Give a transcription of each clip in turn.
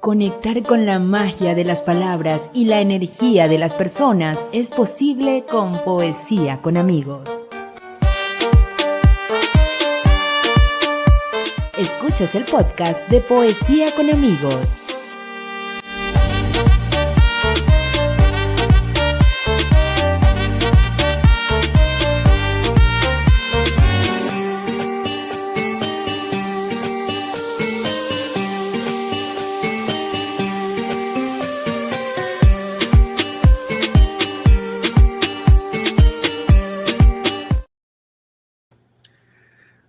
Conectar con la magia de las palabras y la energía de las personas es posible con Poesía con Amigos. Escuchas el podcast de Poesía con Amigos.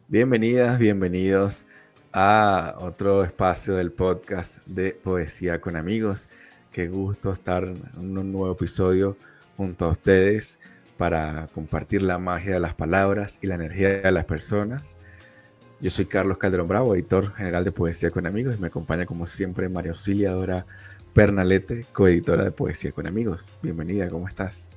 Bienvenidas, bienvenidos a otro espacio del podcast de Poesía con Amigos. Qué gusto estar en un nuevo episodio junto a ustedes para compartir la magia de las palabras y la energía de las personas. Yo soy Carlos Calderón Bravo, editor general de Poesía con Amigos, y me acompaña como siempre María Auxiliadora Pernalete, coeditora de Poesía con Amigos. Bienvenida, ¿cómo estás?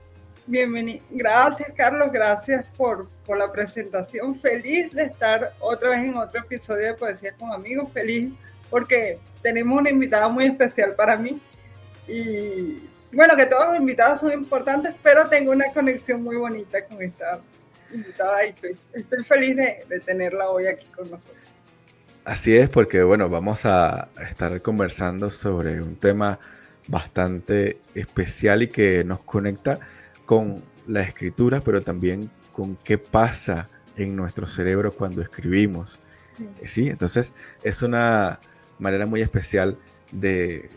Bienvenido. Gracias, Carlos. Gracias por la presentación. Feliz de estar otra vez en otro episodio de Poesía con Amigos. Feliz porque tenemos una invitada muy especial para mí. Y bueno, que todos los invitados son importantes, pero tengo una conexión muy bonita con esta invitada y estoy feliz de tenerla hoy aquí con nosotros. Así es, porque bueno, vamos a estar conversando sobre un tema bastante especial y que nos conecta con la escritura, pero también con qué pasa en nuestro cerebro cuando escribimos. Sí, entonces es una manera muy especial de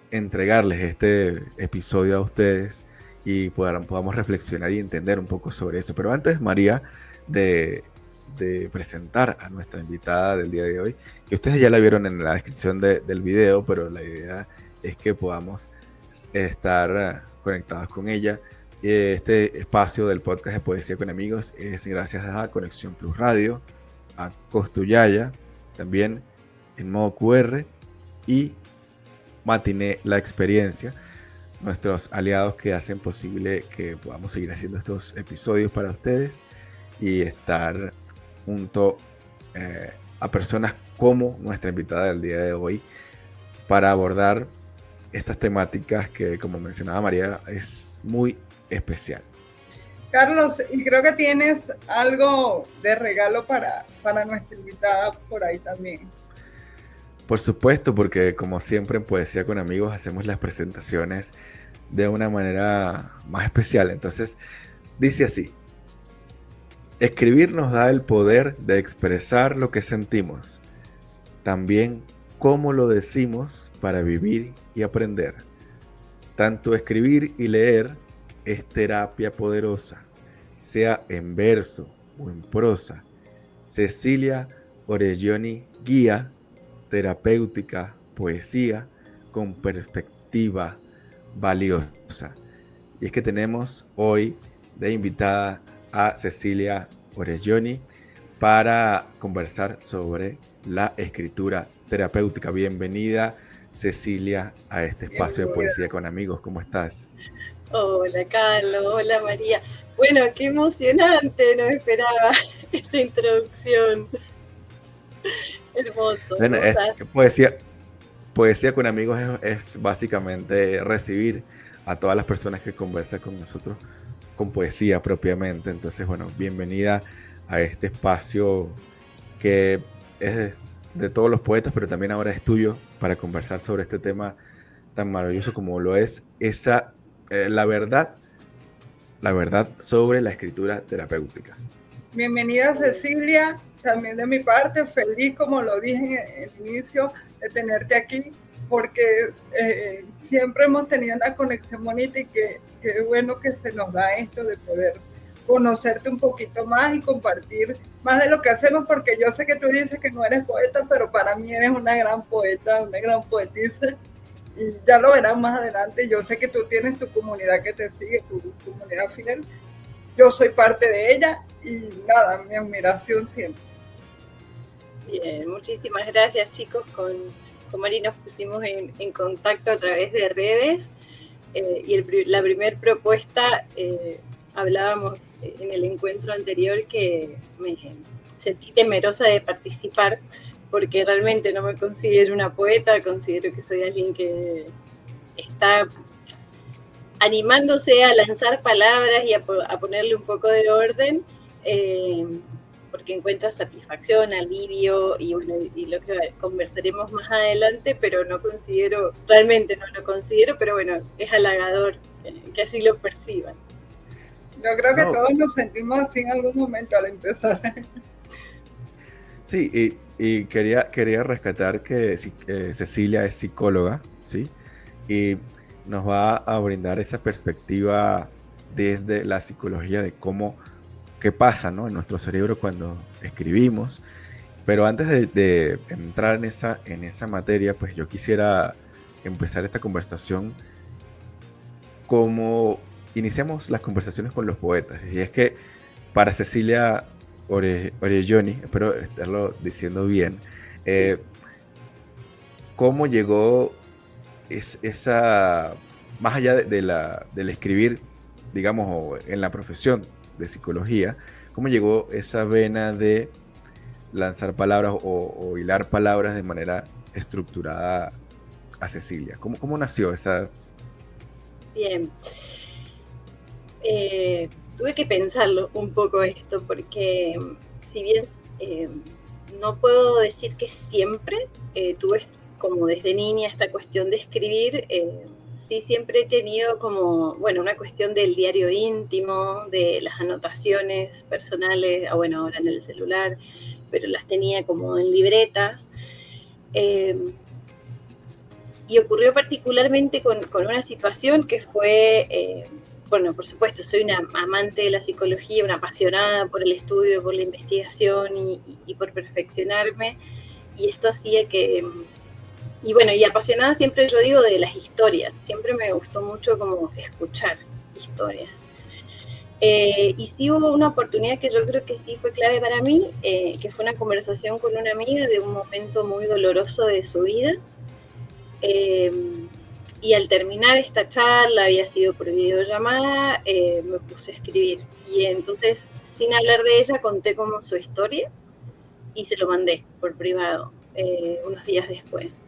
entregarles este episodio a ustedes y podamos reflexionar y entender un poco sobre eso. Pero antes, María, de presentar a nuestra invitada del día de hoy, que ustedes ya la vieron en la descripción del video, pero la idea es que podamos estar conectados con ella. Este espacio del podcast de Poesía con Amigos es gracias a Conexión Plus Radio, a Costuyaya, también en modo QR, y Matiné La Experiencia, nuestros aliados que hacen posible que podamos seguir haciendo estos episodios para ustedes y estar junto a personas como nuestra invitada del día de hoy para abordar estas temáticas que, como mencionaba María, es muy especial. Carlos, y creo que tienes algo de regalo para nuestra invitada por ahí también. Por supuesto, porque como siempre en Poesía con Amigos hacemos las presentaciones de una manera más especial. Entonces, dice así: escribir nos da el poder de expresar lo que sentimos, también cómo lo decimos para vivir y aprender. Tanto escribir y leer es terapia poderosa, sea en verso o en prosa. Cecilia Orelloni guía terapéutica poesía con perspectiva valiosa. Y es que tenemos hoy de invitada a Cecilia Orelloni para conversar sobre la escritura terapéutica. Bienvenida, Cecilia, a este espacio de Poesía con Amigos. ¿Cómo estás? Hola, Carlos. Hola, María. Bueno, qué emocionante. No me esperaba esa introducción. Hermoso. Bueno, Poesía con Amigos es básicamente recibir a todas las personas que conversan con nosotros con poesía propiamente. Entonces, bueno, bienvenida a este espacio que es de todos los poetas, pero también ahora es tuyo para conversar sobre este tema tan maravilloso como lo es la verdad sobre la escritura terapéutica. Bienvenida, Cecilia. También de mi parte, feliz, como lo dije en el inicio, de tenerte aquí, porque siempre hemos tenido una conexión bonita y que bueno que se nos da esto de poder conocerte un poquito más y compartir más de lo que hacemos, porque yo sé que tú dices que no eres poeta, pero para mí eres una gran poeta, una gran poetisa, y ya lo verás más adelante. Yo sé que tú tienes tu comunidad que te sigue, tu comunidad fiel. Yo soy parte de ella y nada, mi admiración siempre. Bien, muchísimas gracias, chicos. Con Mari nos pusimos en contacto a través de redes y la primera propuesta, hablábamos en el encuentro anterior que me sentí temerosa de participar porque realmente no me considero una poeta, considero que soy alguien que está animándose a lanzar palabras y a ponerle un poco de orden, porque encuentra satisfacción, alivio, y bueno, y lo que conversaremos más adelante, pero no considero, realmente no lo considero, pero bueno, es halagador que así lo perciban. Yo creo que todos nos sentimos así en algún momento al empezar. Sí, y quería rescatar que Cecilia es psicóloga, ¿sí? Y nos va a brindar esa perspectiva desde la psicología de qué pasa, ¿no?, en nuestro cerebro cuando escribimos. Pero antes de entrar en esa materia, pues yo quisiera empezar esta conversación como iniciamos las conversaciones con los poetas. Y es que para Cecilia Orelloni, espero estarlo diciendo bien, ¿cómo llegó esa, más allá del escribir, digamos, en la profesión de psicología, cómo llegó esa vena de lanzar palabras o hilar palabras de manera estructurada a Cecilia? ¿Cómo nació esa? Bien. Tuve que pensarlo un poco esto, porque si bien no puedo decir que siempre tuve como desde niña esta cuestión de escribir, sí siempre he tenido como, bueno, una cuestión del diario íntimo, de las anotaciones personales, bueno, ahora en el celular, pero las tenía como en libretas. Y ocurrió particularmente con una situación que fue, bueno, por supuesto, soy una amante de la psicología, una apasionada por el estudio, por la investigación y por perfeccionarme, y esto hacía que, y bueno, y apasionada siempre yo digo de las historias, siempre me gustó mucho como escuchar historias. Y sí hubo una oportunidad que yo creo que sí fue clave para mí, que fue una conversación con una amiga de un momento muy doloroso de su vida. Y al terminar esta charla, había sido por videollamada, me puse a escribir. Y entonces, sin hablar de ella, conté como su historia y se lo mandé por privado unos días después.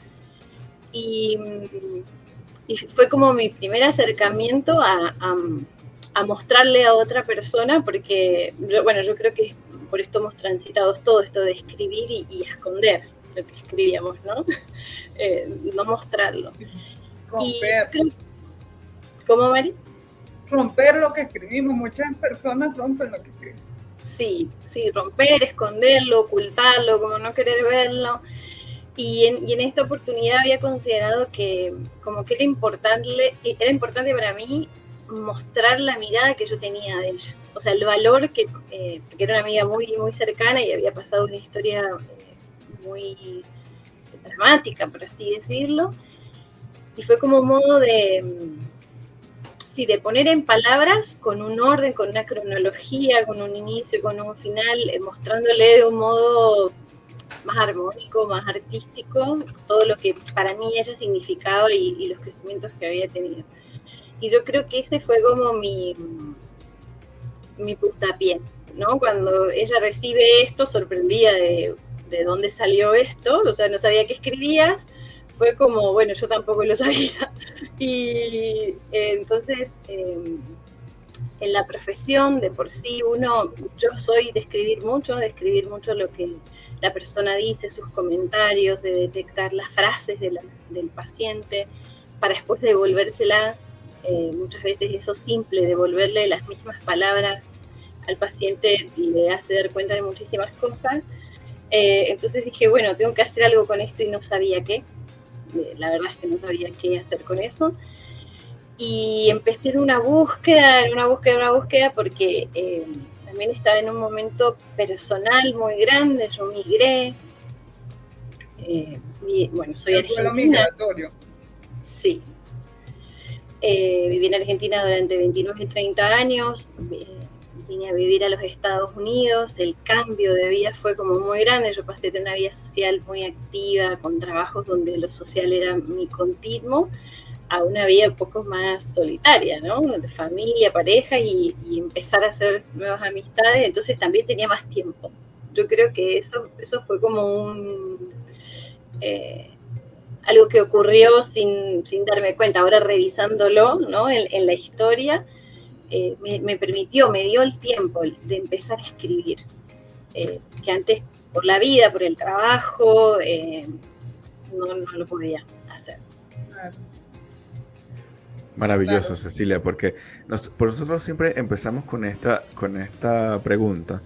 Y fue como mi primer acercamiento a mostrarle a otra persona, porque, bueno, yo creo que por esto hemos transitado todo esto de escribir y esconder lo que escribíamos, ¿no? No mostrarlo. Sí. Romper. ¿Cómo, Mari? Romper lo que escribimos. Muchas personas rompen lo que escribimos. Sí, romper, esconderlo, ocultarlo, como no querer verlo. Y en esta oportunidad había considerado que como que era importante para mí mostrar la mirada que yo tenía de ella. O sea, el valor que, porque era una amiga muy, muy cercana y había pasado una historia muy dramática, por así decirlo, y fue como un modo de poner en palabras, con un orden, con una cronología, con un inicio, con un final, mostrándole de un modo más armónico, más artístico, todo lo que para mí ella significaba y los crecimientos que había tenido. Y yo creo que ese fue como mi puntapié, ¿no? Cuando ella recibe esto, sorprendida de dónde salió esto, o sea, no sabía qué escribías, fue como, bueno, yo tampoco lo sabía. Y entonces, en la profesión, de por sí, yo soy de escribir mucho lo que la persona dice, sus comentarios, de detectar las frases del paciente, para después devolvérselas. Muchas veces eso simple, devolverle las mismas palabras al paciente, le hace dar cuenta de muchísimas cosas. Entonces dije, bueno, tengo que hacer algo con esto y no sabía qué. La verdad es que no sabía qué hacer con eso. Y empecé en una búsqueda, porque también estaba en un momento personal muy grande. Yo migré. Bueno, soy argentina. Migratorio. Sí. Viví en Argentina durante 29 y 30 años. Vine a vivir a los Estados Unidos, el cambio de vida fue como muy grande. Yo pasé de una vida social muy activa, con trabajos donde lo social era mi continuo, a una vida un poco más solitaria, ¿no? De familia, pareja y empezar a hacer nuevas amistades. Entonces también tenía más tiempo. yo creo que eso fue como algo que ocurrió sin darme cuenta. Ahora revisándolo, ¿no? en la historia, me permitió, me dio el tiempo de empezar a escribir, que antes por la vida, por el trabajo, no lo podía hacer. Maravilloso, claro. Cecilia, porque por nosotros siempre empezamos con esta pregunta,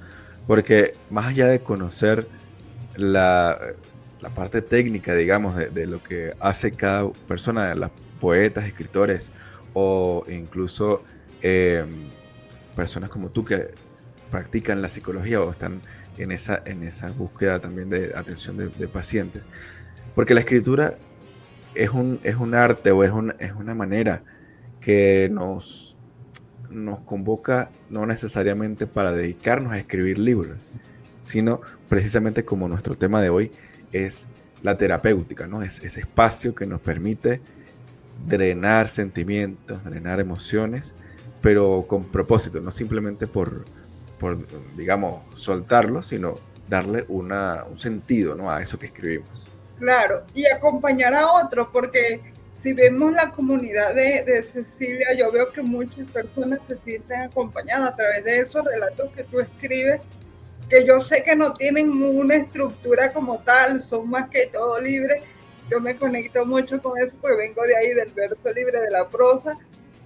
porque más allá de conocer la parte técnica, digamos, de lo que hace cada persona, las poetas, escritores o incluso personas como tú que practican la psicología o están en esa búsqueda también de atención de pacientes, porque la escritura es un arte o es una manera que nos convoca no necesariamente para dedicarnos a escribir libros, sino precisamente como nuestro tema de hoy es la terapéutica, ¿no? Es ese espacio que nos permite drenar sentimientos, drenar emociones, pero con propósito, no simplemente por digamos, soltarlo, sino darle un sentido, ¿no? A eso que escribimos. Claro, y acompañar a otros, porque si vemos la comunidad de Cecilia, yo veo que muchas personas se sienten acompañadas a través de esos relatos que tú escribes, que yo sé que no tienen una estructura como tal, son más que todo libres. Yo me conecto mucho con eso porque vengo de ahí, del verso libre, de la prosa,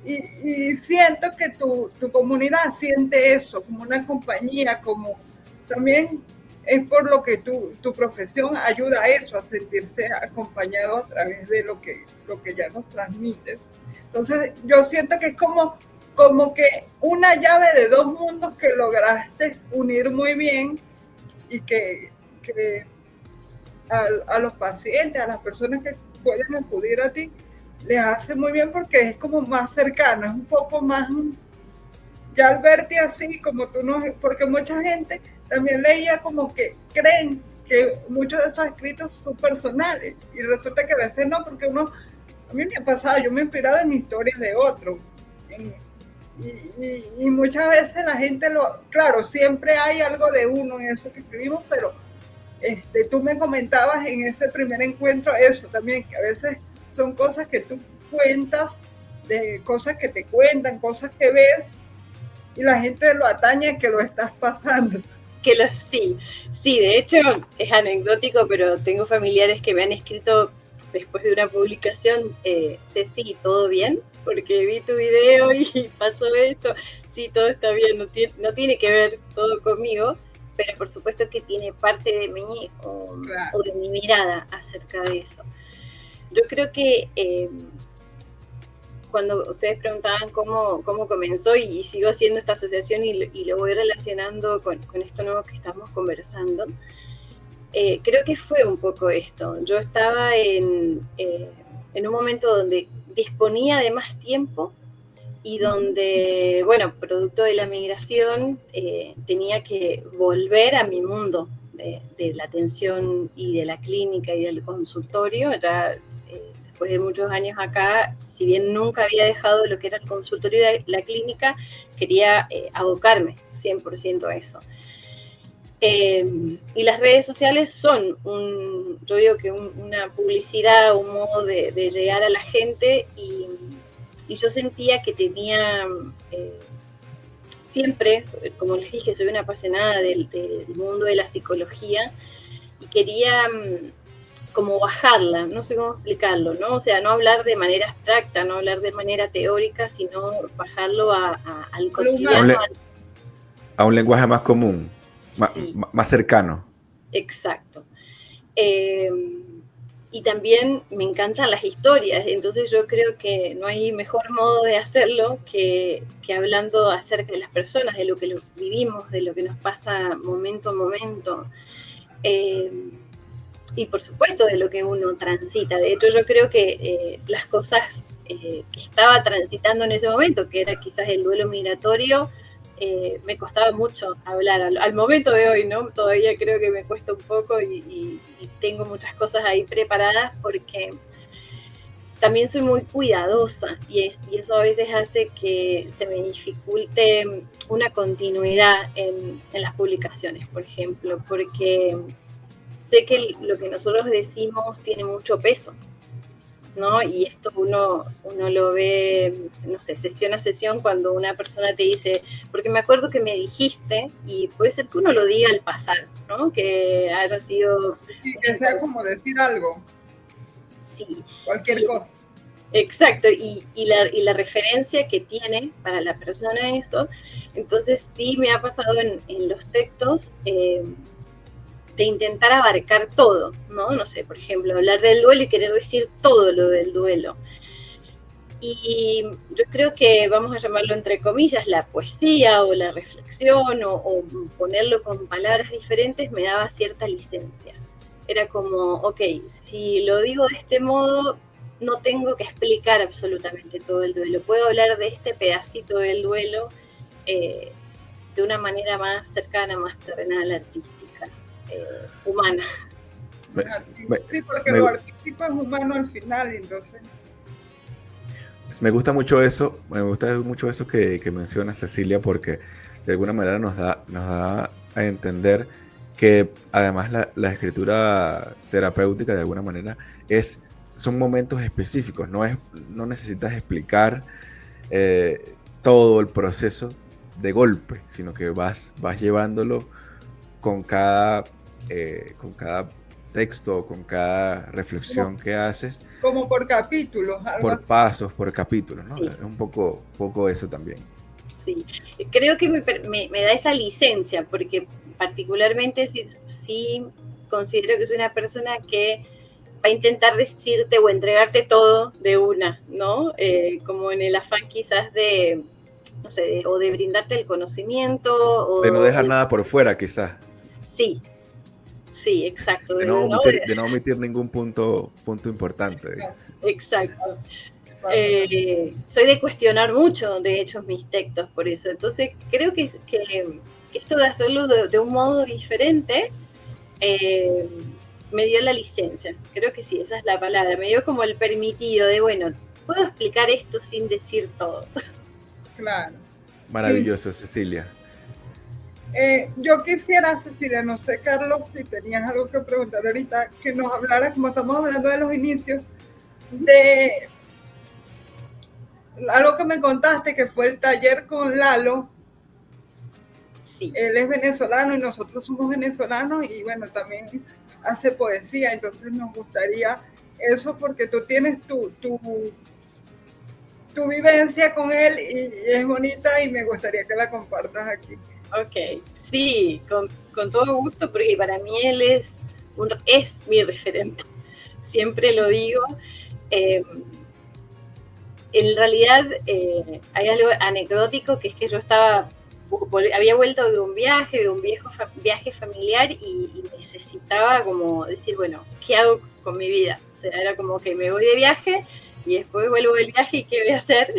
y siento que tu comunidad siente eso, como una compañía, como también es por lo que tu profesión ayuda a eso, a sentirse acompañado a través de lo que ya nos transmites. Entonces yo siento que es como que una llave de dos mundos que lograste unir muy bien y que a los pacientes, a las personas que pueden acudir a ti, les hace muy bien porque es como más cercano, es un poco más, ya al verte así, como tú no, porque mucha gente también leía como que creen que muchos de esos escritos son personales y resulta que a veces no, porque a mí me ha pasado, yo me he inspirado en historias de otros y muchas veces la gente claro, siempre hay algo de uno en eso que escribimos, pero tú me comentabas en ese primer encuentro eso también, que a veces son cosas que tú cuentas, de cosas que te cuentan, cosas que ves, y la gente lo atañe que lo estás pasando. Sí, de hecho es anecdótico, pero tengo familiares que me han escrito después de una publicación, Ceci, ¿todo bien? Porque vi tu video y pasó esto, sí, todo está bien, no tiene que ver todo conmigo, pero por supuesto que tiene parte de mí o de mi mirada acerca de eso. Yo creo que cuando ustedes preguntaban cómo comenzó y sigo haciendo esta asociación y lo voy relacionando con esto nuevo que estamos conversando, creo que fue un poco esto. Yo estaba en un momento donde disponía de más tiempo y donde, bueno, producto de la migración, tenía que volver a mi mundo de la atención y de la clínica y del consultorio. Ya después de muchos años acá, si bien nunca había dejado lo que era el consultorio y la clínica, quería abocarme 100% a eso. Y las redes sociales son, yo digo que una publicidad, un modo de llegar a la gente, y yo sentía que tenía siempre, como les dije, soy una apasionada del mundo de la psicología y quería como bajarla, no sé cómo explicarlo, ¿no? O sea, no hablar de manera abstracta, no hablar de manera teórica, sino bajarlo al cotidiano. A un lenguaje más común, sí. más cercano. Exacto. Y también me encantan las historias, entonces yo creo que no hay mejor modo de hacerlo que hablando acerca de las personas, de lo que vivimos, de lo que nos pasa momento a momento. Y por supuesto de lo que uno transita. De hecho, yo creo que las cosas que estaba transitando en ese momento, que era quizás el duelo migratorio, me costaba mucho hablar al momento de hoy, ¿no? Todavía creo que me cuesta un poco y tengo muchas cosas ahí preparadas porque también soy muy cuidadosa y eso a veces hace que se me dificulte una continuidad en las publicaciones, por ejemplo, porque sé que lo que nosotros decimos tiene mucho peso, ¿no? Y esto uno lo ve, no sé, sesión a sesión, cuando una persona te dice, porque me acuerdo que me dijiste, y puede ser que uno lo diga al pasar, ¿no? Que haya sido... Y que sea como decir algo. Sí. Cualquier cosa. Exacto, y la referencia que tiene para la persona eso. Entonces sí me ha pasado en los textos de intentar abarcar todo, ¿no? No sé, por ejemplo, hablar del duelo y querer decir todo lo del duelo. Y yo creo que, vamos a llamarlo entre comillas, la poesía o la reflexión o ponerlo con palabras diferentes me daba cierta licencia. Era como, ok, si lo digo de este modo, no tengo que explicar absolutamente todo el duelo. Puedo hablar de este pedacito del duelo de una manera más cercana, más terrenal, artística, humana. Sí, porque lo artístico es humano al final, entonces... Me gusta mucho eso que menciona Cecilia, porque de alguna manera nos da a entender que además la escritura terapéutica de alguna manera son momentos específicos, no necesitas explicar todo el proceso de golpe, sino que vas llevándolo con cada texto, con cada reflexión que haces. Como por capítulos. Por pasos, por capítulos, ¿no? Sí. Es un poco eso también. Sí, creo que me da esa licencia, porque particularmente sí considero que soy una persona que va a intentar decirte o entregarte todo de una, ¿no? Como en el afán quizás de, no sé, o de brindarte el conocimiento. De no dejar nada por fuera, quizás. Sí, exacto. De no omitir ningún punto importante. Exacto. Soy de cuestionar mucho, de hecho, mis textos por eso. Entonces, creo que esto de hacerlo de un modo diferente me dio la licencia. Creo que sí, esa es la palabra. Me dio como el permitido de, bueno, puedo explicar esto sin decir todo. Claro. Maravilloso, sí. Cecilia. Yo quisiera, Cecilia, no sé, Carlos, si tenías algo que preguntar ahorita, que nos hablaras, como estamos hablando de los inicios, de algo que me contaste, que fue el taller con Lalo. Sí. Él es venezolano y nosotros somos venezolanos, y bueno, también hace poesía, entonces nos gustaría eso, porque tú tienes tu vivencia con él y es bonita, y me gustaría que la compartas aquí. Ok, sí, con todo gusto, porque para mí él es mi referente, siempre lo digo. En realidad hay algo anecdótico, que es que yo había vuelto de un viaje familiar y necesitaba como decir, bueno, ¿qué hago con mi vida? O sea, era como que me voy de viaje y después vuelvo del viaje y ¿qué voy a hacer?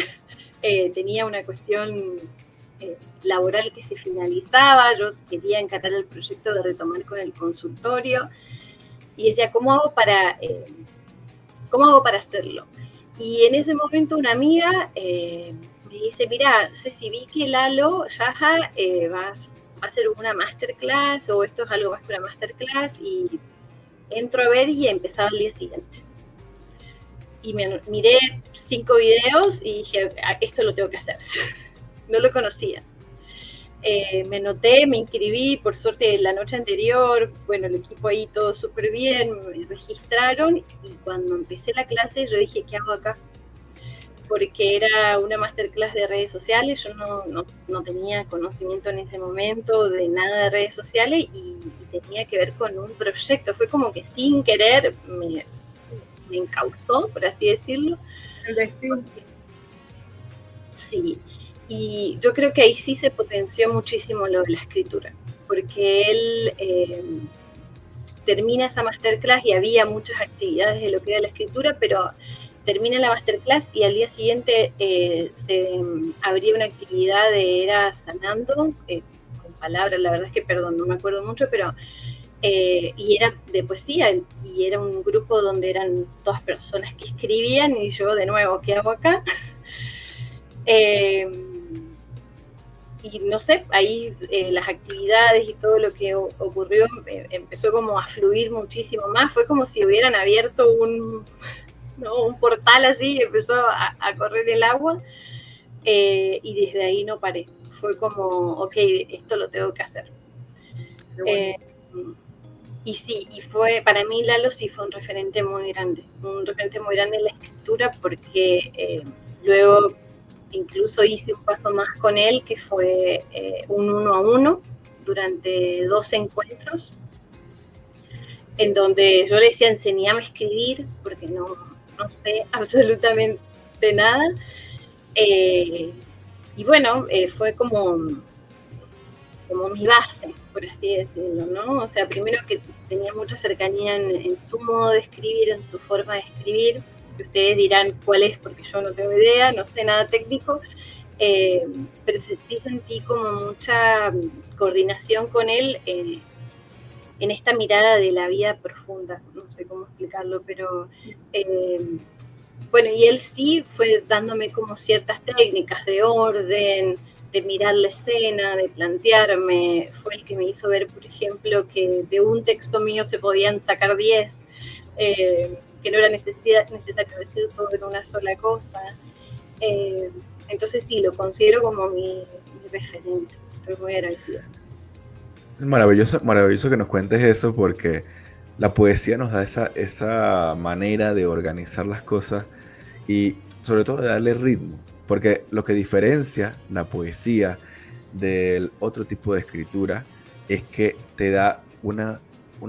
Tenía una cuestión laboral que se finalizaba, yo quería encarar el proyecto de retomar con el consultorio y decía, ¿cómo hago para hacerlo? Y en ese momento una amiga me dice, mira, Ceci, vi que Lalo Yaja va a hacer una masterclass, o esto es algo más que una masterclass, y entro a ver y empezaba el día siguiente. Y miré 5 videos y dije, esto lo tengo que hacer. No lo conocía. Me anoté, me inscribí, por suerte la noche anterior, bueno, el equipo ahí todo súper bien, me registraron, y cuando empecé la clase yo dije, ¿qué hago acá? Porque era una masterclass de redes sociales, yo no tenía conocimiento en ese momento de nada de redes sociales y tenía que ver con un proyecto, fue como que sin querer me encauzó, por así decirlo. El destino. Sí. Y yo creo que ahí sí se potenció muchísimo lo de la escritura, porque él termina esa masterclass y había muchas actividades de lo que era la escritura, pero termina la masterclass y al día siguiente se abría una actividad era sanando, con palabras, la verdad es que, perdón, no me acuerdo mucho, pero y era de poesía, y era un grupo donde eran todas personas que escribían, y yo de nuevo, ¿qué hago acá? Y no sé, ahí las actividades y todo lo que ocurrió empezó como a fluir muchísimo más, fue como si hubieran abierto un portal así, y empezó a correr el agua, y desde ahí no paré, fue como, ok, esto lo tengo que hacer. Y sí, y fue, para mí Lalo sí fue un referente muy grande en la escritura, porque luego incluso hice un paso más con él, que fue un 1 a 1 durante 2 encuentros, en donde yo le decía, enseñame a escribir, porque no sé absolutamente nada. Y bueno, fue como mi base, por así decirlo, ¿no? O sea, primero que tenía mucha cercanía en su modo de escribir, en su forma de escribir, que ustedes dirán cuál es, porque yo no tengo idea, no sé nada técnico, pero sí sentí como mucha coordinación con él en esta mirada de la vida profunda, no sé cómo explicarlo, pero bueno, y él sí fue dándome como ciertas técnicas de orden, de mirar la escena, de plantearme, fue el que me hizo ver, por ejemplo, que de un texto mío se podían sacar 10, que no era necesario decir todo en una sola cosa. Entonces sí, lo considero como mi referente, estoy muy agradecida. Es maravilloso que nos cuentes eso, porque la poesía nos da esa manera de organizar las cosas y sobre todo de darle ritmo, porque lo que diferencia la poesía del otro tipo de escritura es que te da una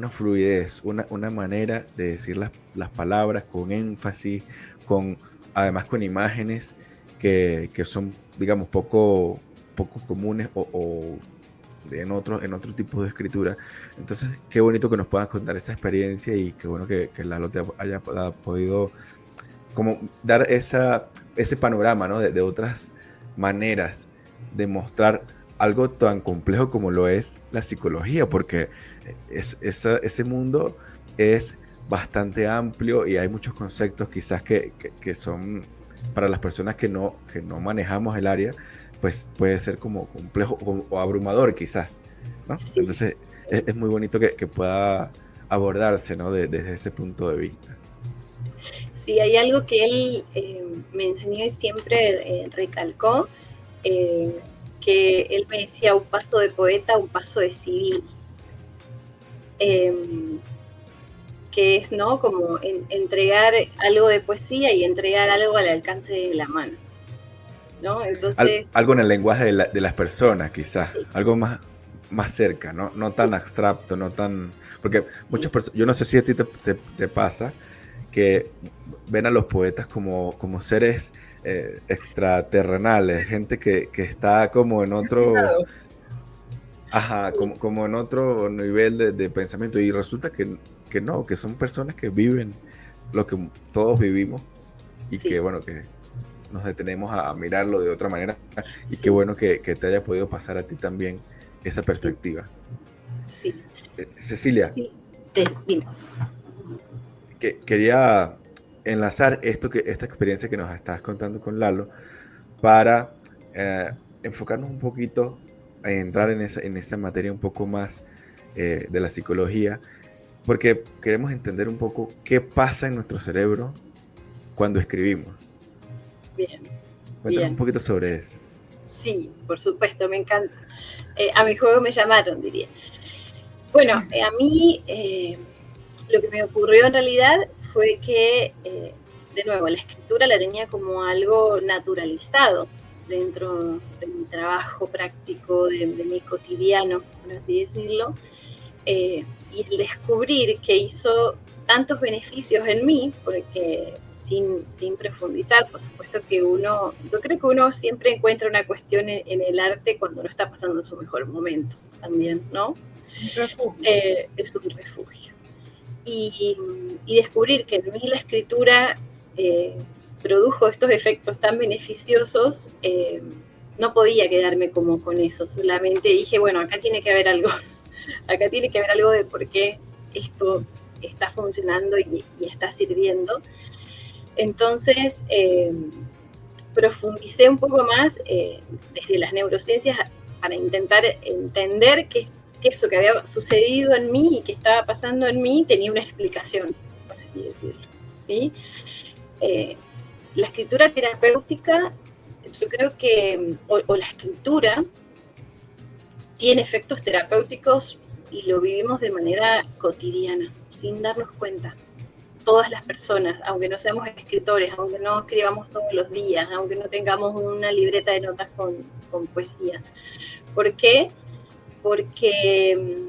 fluidez, una manera de decir las palabras con énfasis, además con imágenes que son, digamos, poco comunes o en otro tipo de escritura. Entonces, qué bonito que nos puedas contar esa experiencia, y qué bueno que Lalo te haya podido como dar ese panorama, ¿no? de otras maneras de mostrar algo tan complejo como lo es la psicología, porque ese mundo es bastante amplio y hay muchos conceptos quizás que son para las personas que no manejamos el área, pues puede ser como complejo o abrumador quizás, ¿no? Sí. Entonces es muy bonito que pueda abordarse, ¿no? Desde ese punto de vista. Sí, hay algo que él me enseñó y siempre recalcó, que él me decía, un paso de poeta, un paso de civil, que es, ¿no? Como entregar algo de poesía y entregar algo al alcance de la mano, ¿no? Entonces, algo en el lenguaje de las personas, quizás, sí. Algo más cerca, no tan abstracto, no tan... Porque muchas personas, yo no sé si a ti te pasa, que ven a los poetas como seres extraterrenales, gente que está como en otro... Ajá, como en otro nivel de pensamiento, y resulta que no, que son personas que viven lo que todos vivimos, y sí. Que bueno, que nos detenemos a mirarlo de otra manera, y sí. Qué bueno que te haya podido pasar a ti también esa perspectiva. Sí. Cecilia, sí. Dime. Quería enlazar esta experiencia que nos estás contando con Lalo para enfocarnos un poquito a entrar en esa materia un poco más de la psicología, porque queremos entender un poco qué pasa en nuestro cerebro cuando escribimos. Bien. Cuéntanos un poquito sobre eso. Sí, por supuesto, me encanta. A mi juego me llamaron, diría. Bueno, a mí lo que me ocurrió en realidad fue que, de nuevo, la escritura la tenía como algo naturalizado dentro de mi trabajo práctico, de mi cotidiano, por así decirlo, y el descubrir que hizo tantos beneficios en mí, porque sin profundizar, por supuesto que yo creo que uno siempre encuentra una cuestión en el arte cuando no está pasando su mejor momento también, ¿no? Un refugio. Es un refugio. Y descubrir que en mí la escritura produjo estos efectos tan beneficiosos, no podía quedarme como con eso, solamente dije, bueno, acá tiene que haber algo acá tiene que haber algo de por qué esto está funcionando y está sirviendo. Entonces, profundicé un poco más desde las neurociencias para intentar entender que eso que había sucedido en mí y que estaba pasando en mí tenía una explicación, por así decirlo, ¿sí? La escritura terapéutica, yo creo que, o la escritura, tiene efectos terapéuticos y lo vivimos de manera cotidiana, sin darnos cuenta. Todas las personas, aunque no seamos escritores, aunque no escribamos todos los días, aunque no tengamos una libreta de notas con poesía. ¿Por qué? Porque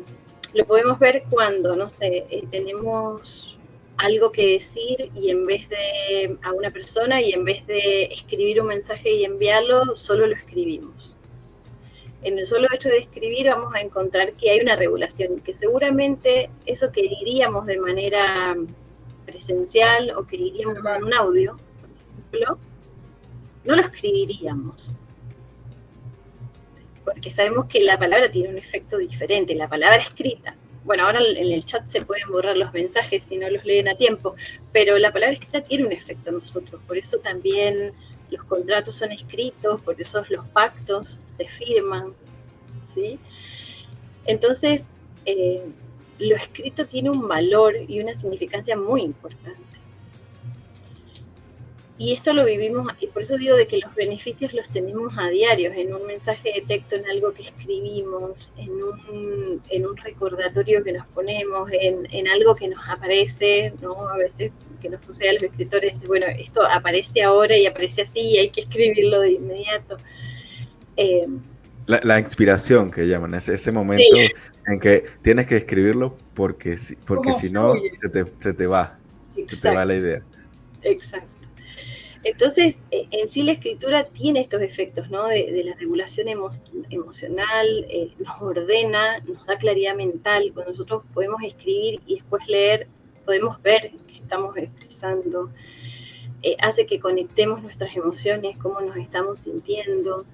lo podemos ver cuando, no sé, tenemos algo que decir y en vez de a una persona y en vez de escribir un mensaje y enviarlo, solo lo escribimos. En el solo hecho de escribir vamos a encontrar que hay una regulación, que seguramente eso que diríamos de manera presencial o que diríamos en un audio, por ejemplo, no lo escribiríamos. Porque sabemos que la palabra tiene un efecto diferente, la palabra escrita. Bueno, ahora en el chat se pueden borrar los mensajes si no los leen a tiempo, pero la palabra escrita tiene un efecto en nosotros, por eso también los contratos son escritos, por eso los pactos se firman, ¿sí? Entonces, lo escrito tiene un valor y una significancia muy importante. Y esto lo vivimos, y por eso digo de que los beneficios los tenemos a diario, en un mensaje de texto, en algo que escribimos, en un recordatorio que nos ponemos, en algo que nos aparece, ¿no? A veces que nos sucede a los escritores, bueno, esto aparece ahora y aparece así y hay que escribirlo de inmediato. La inspiración que llaman, ese momento sí, en que tienes que escribirlo porque si no se te va la idea. Exacto. Entonces, en sí la escritura tiene estos efectos, ¿no? De la regulación emocional, nos ordena, nos da claridad mental. Cuando nosotros podemos escribir y después leer, podemos ver qué estamos expresando. Hace que conectemos nuestras emociones, cómo nos estamos sintiendo.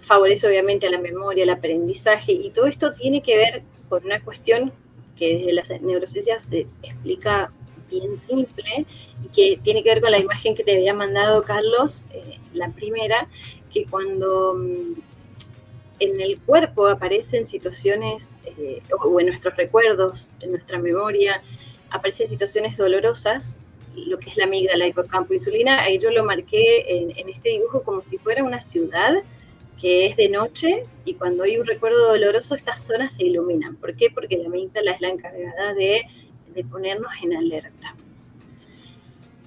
Favorece obviamente a la memoria, al aprendizaje, y todo esto tiene que ver con una cuestión que desde las neurociencias se explica bien simple y que tiene que ver con la imagen que te había mandado Carlos, la primera, que cuando en el cuerpo aparecen situaciones, o en nuestros recuerdos, en nuestra memoria, aparecen situaciones dolorosas, lo que es la amígdala, hipocampo, insulina, ahí yo lo marqué en este dibujo como si fuera una ciudad que es de noche, y cuando hay un recuerdo doloroso, estas zonas se iluminan. ¿Por qué? Porque la amígdala es la encargada de ponernos en alerta.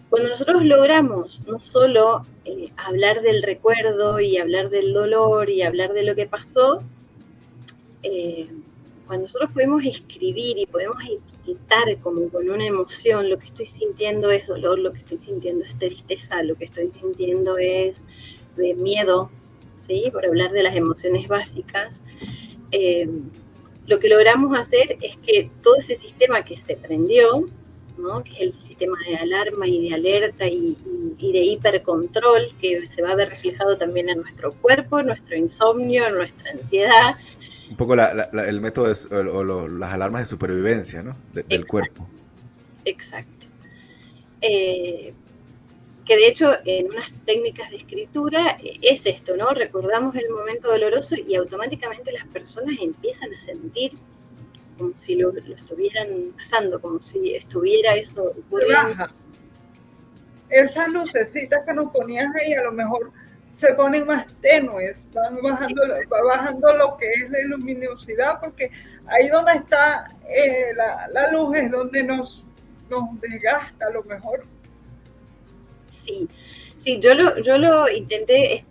Cuando nosotros logramos no solo hablar del recuerdo y hablar del dolor y hablar de lo que pasó, cuando nosotros podemos escribir y podemos etiquetar como con una emoción, lo que estoy sintiendo es dolor, lo que estoy sintiendo es tristeza, lo que estoy sintiendo es miedo, ¿sí? Por hablar de las emociones básicas, lo que logramos hacer es que todo ese sistema que se prendió, ¿no? Que es el sistema de alarma y de alerta y de hipercontrol, que se va a ver reflejado también en nuestro cuerpo, en nuestro insomnio, en nuestra ansiedad. Un poco el método las alarmas de supervivencia, ¿no? Del cuerpo. Exacto. Que de hecho en unas técnicas de escritura es esto, ¿no? Recordamos el momento doloroso y automáticamente las personas empiezan a sentir como si lo estuvieran pasando, como si estuviera eso ocurriendo. Esas lucecitas que nos ponías ahí a lo mejor se ponen más tenues, va bajando lo que es la luminosidad, porque ahí donde está la luz es donde nos desgasta a lo mejor. Sí, yo lo intenté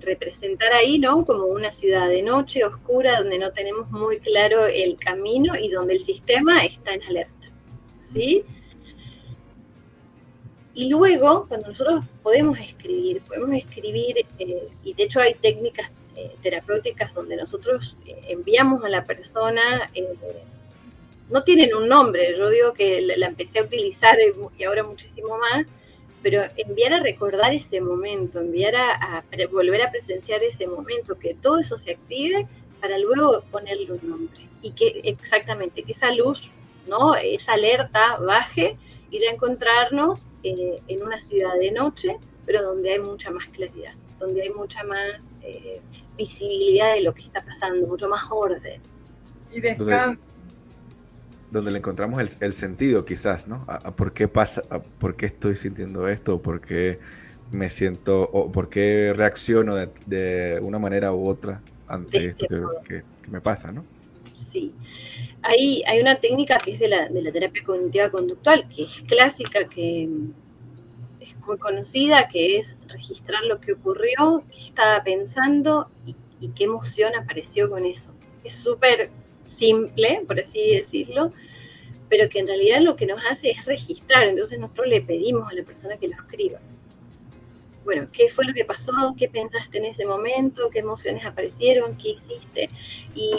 representar ahí, ¿no? Como una ciudad de noche, oscura, donde no tenemos muy claro el camino y donde el sistema está en alerta, ¿sí? Y luego, cuando nosotros podemos escribir, y de hecho hay técnicas terapéuticas donde nosotros enviamos a la persona, no tienen un nombre, yo digo que la empecé a utilizar y ahora muchísimo más, pero enviar a recordar ese momento, enviar a volver a presenciar ese momento, que todo eso se active para luego ponerle un nombre. Y que exactamente, que esa luz, ¿no? Esa alerta baje y ya encontrarnos en una ciudad de noche, pero donde hay mucha más claridad, donde hay mucha más visibilidad de lo que está pasando, mucho más orden. Y descanso. Donde le encontramos el sentido, quizás, ¿no? A por qué pasa, por qué estoy sintiendo esto, o por qué me siento, o por qué reacciono de una manera u otra ante esto que me pasa, ¿no? Sí. Hay una técnica que es de la terapia cognitiva conductual, que es clásica, que es muy conocida, que es registrar lo que ocurrió, qué estaba pensando y qué emoción apareció con eso. Es súper simple, por así decirlo, pero que en realidad lo que nos hace es registrar. Entonces nosotros le pedimos a la persona que lo escriba. Bueno, ¿qué fue lo que pasó? ¿Qué pensaste en ese momento? ¿Qué emociones aparecieron? ¿Qué hiciste? Y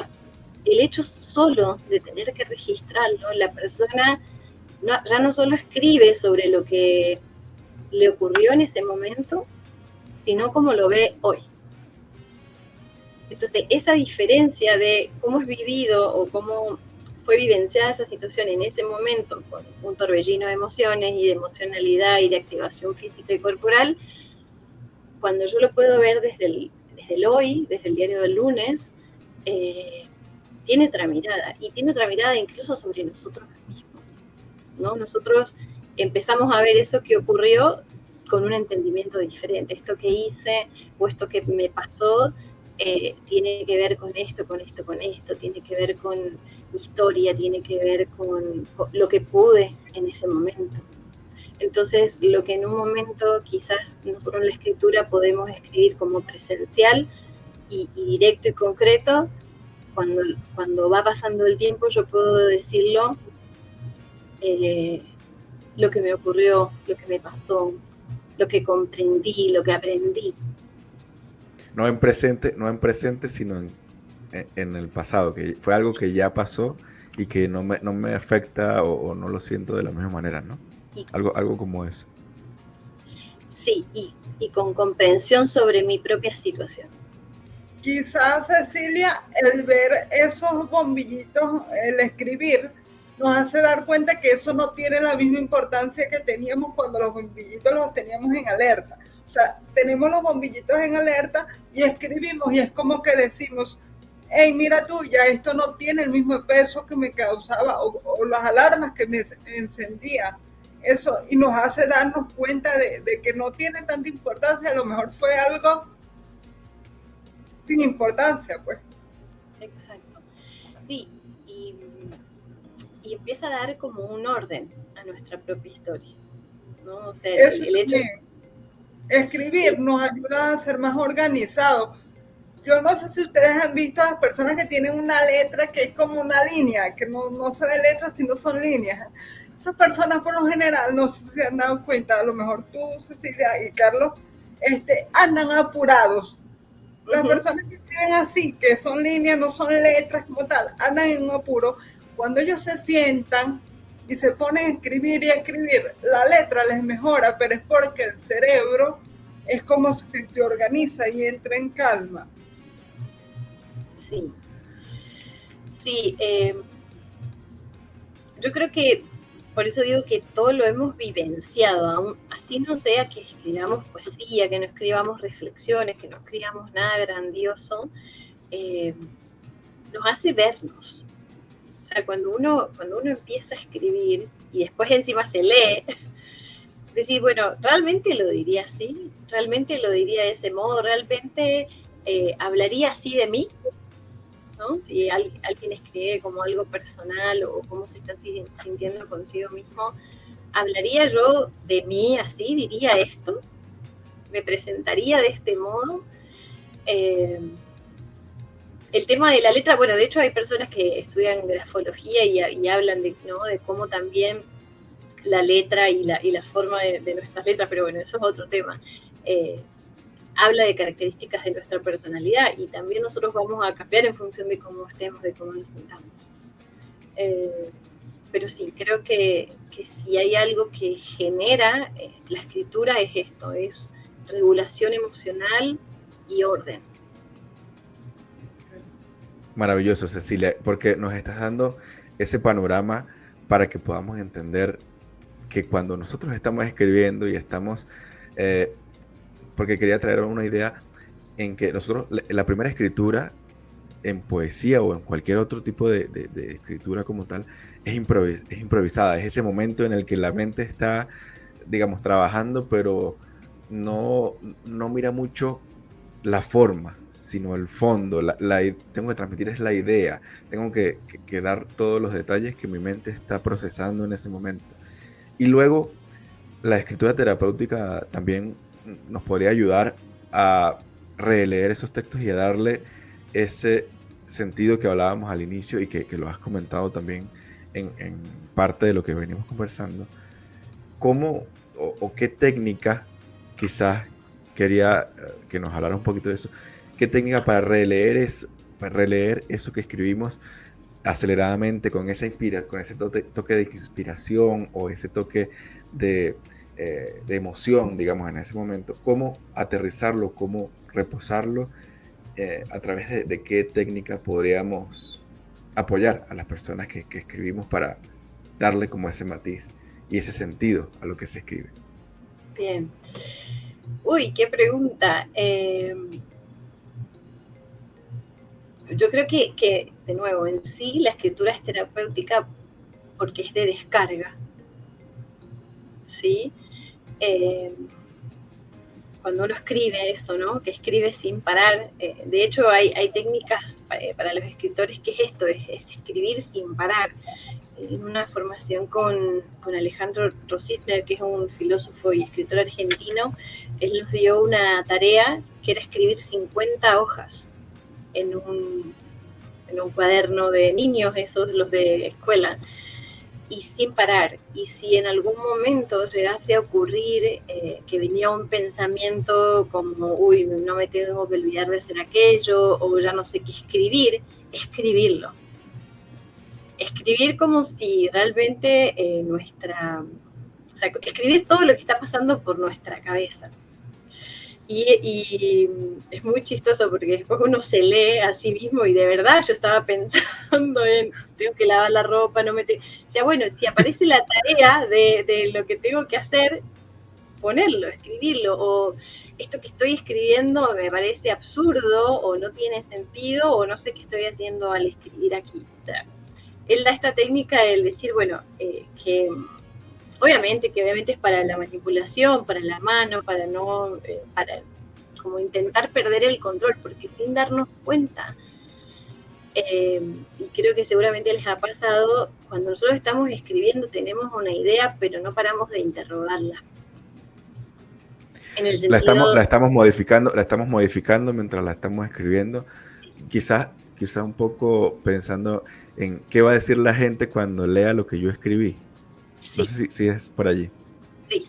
el hecho solo de tener que registrarlo, la persona ya no solo escribe sobre lo que le ocurrió en ese momento, sino cómo lo ve hoy. Entonces, esa diferencia de cómo es vivido o cómo fue vivenciada esa situación en ese momento, con un torbellino de emociones y de emocionalidad y de activación física y corporal, cuando yo lo puedo ver desde el hoy, desde el diario del lunes, tiene otra mirada, y tiene otra mirada incluso sobre nosotros mismos, ¿no? Nosotros empezamos a ver eso que ocurrió con un entendimiento diferente. Esto que hice o esto que me pasó tiene que ver con esto, tiene que ver con mi historia, tiene que ver con lo que pude en ese momento. Entonces, lo que en un momento quizás nosotros en la escritura podemos escribir como presencial y directo y concreto, cuando va pasando el tiempo yo puedo decirlo, lo que me ocurrió, lo que me pasó, lo que comprendí, lo que aprendí. No en presente, sino en el pasado, que fue algo que ya pasó y que no me afecta o no lo siento de la misma manera, ¿no? Algo como eso. Sí, y con comprensión sobre mi propia situación. Quizás, Cecilia, el ver esos bombillitos, el escribir, nos hace dar cuenta que eso no tiene la misma importancia que teníamos cuando los bombillitos los teníamos en alerta. O sea, tenemos los bombillitos en alerta y escribimos y es como que decimos, hey, mira tú, ya esto no tiene el mismo peso que me causaba o las alarmas que me encendía. Eso, y nos hace darnos cuenta de que no tiene tanta importancia, a lo mejor fue algo sin importancia, pues. Exacto. Sí, y empieza a dar como un orden a nuestra propia historia, ¿no? O sea, el hecho... Escribir nos ayuda a ser más organizados. Yo no sé si ustedes han visto a las personas que tienen una letra que es como una línea, que no se ve letras, sino son líneas. Esas personas por lo general, no sé si se han dado cuenta, a lo mejor tú, Cecilia y Carlos, andan apurados. Las personas que escriben así, que son líneas, no son letras como tal, andan en un apuro. Cuando ellos se sientan y se ponen a escribir y a escribir, la letra les mejora, pero es porque el cerebro es como que se organiza y entra en calma. Sí. Sí, yo creo que por eso digo que todo lo hemos vivenciado, aún así no sea que escribamos poesía, que no escribamos reflexiones, que no escribamos nada grandioso, nos hace vernos. O sea, cuando uno empieza a escribir y después encima se lee, decir, bueno, ¿realmente lo diría así? ¿Realmente lo diría de ese modo? ¿Realmente hablaría así de mí? ¿No? Si alguien escribe como algo personal o cómo se está sintiendo consigo mismo, ¿hablaría yo de mí así? ¿Diría esto? ¿Me presentaría de este modo? El tema de la letra, bueno, de hecho hay personas que estudian grafología y hablan de cómo también la letra y la forma de nuestras letras, pero bueno, eso es otro tema. Habla de características de nuestra personalidad y también nosotros vamos a cambiar en función de cómo estemos, de cómo nos sintamos. pero sí, creo que si hay algo que genera la escritura es esto, es regulación emocional y orden. Maravilloso, Cecilia, porque nos estás dando ese panorama para que podamos entender que cuando nosotros estamos escribiendo y estamos, porque quería traer una idea en que nosotros, la primera escritura en poesía o en cualquier otro tipo de escritura como tal, es improvisada, es ese momento en el que la mente está, digamos, trabajando, pero no mira mucho la forma, sino el fondo. Tengo que transmitir es la idea, tengo que dar todos los detalles que mi mente está procesando en ese momento. Y luego, la escritura terapéutica también nos podría ayudar a releer esos textos y a darle ese sentido que hablábamos al inicio y que lo has comentado también en parte de lo que venimos conversando. ¿Cómo o qué técnica, quizás quería que nos hablara un poquito de eso, qué técnica para releer eso que escribimos aceleradamente con ese toque de inspiración o ese toque de emoción, digamos, en ese momento? ¿Cómo aterrizarlo, cómo reposarlo? ¿A través de qué técnica podríamos apoyar a las personas que escribimos para darle como ese matiz y ese sentido a lo que se escribe? Bien. Uy, qué pregunta. Yo creo que, de nuevo, en sí la escritura es terapéutica porque es de descarga, ¿sí? Cuando uno escribe eso, ¿no? Que escribe sin parar. De hecho, hay técnicas para los escritores que es esto, es escribir sin parar. En una formación con Alejandro Rositner, que es un filósofo y escritor argentino, él nos dio una tarea que era escribir 50 hojas en un cuaderno de niños, esos los de escuela, y sin parar. Y si en algún momento llegase a ocurrir que venía un pensamiento como, uy, no me tengo que olvidar de hacer aquello, o ya no sé qué escribir, escribirlo. Escribir como si realmente o sea, escribir todo lo que está pasando por nuestra cabeza. Y es muy chistoso porque después uno se lee a sí mismo y de verdad yo estaba pensando en, tengo que lavar la ropa, o sea, bueno, si aparece la tarea de lo que tengo que hacer, ponerlo, escribirlo, o esto que estoy escribiendo me parece absurdo, o no tiene sentido, o no sé qué estoy haciendo al escribir aquí. O sea, él da esta técnica de decir, bueno, que obviamente es para la manipulación, para la mano, para no, para como intentar perder el control, porque sin darnos cuenta, y creo que seguramente les ha pasado, cuando nosotros estamos escribiendo tenemos una idea, pero no paramos de interrogarla. En el sentido, la estamos modificando mientras la estamos escribiendo. Quizás un poco pensando en qué va a decir la gente cuando lea lo que yo escribí. sí. No sé si es por allí. Sí.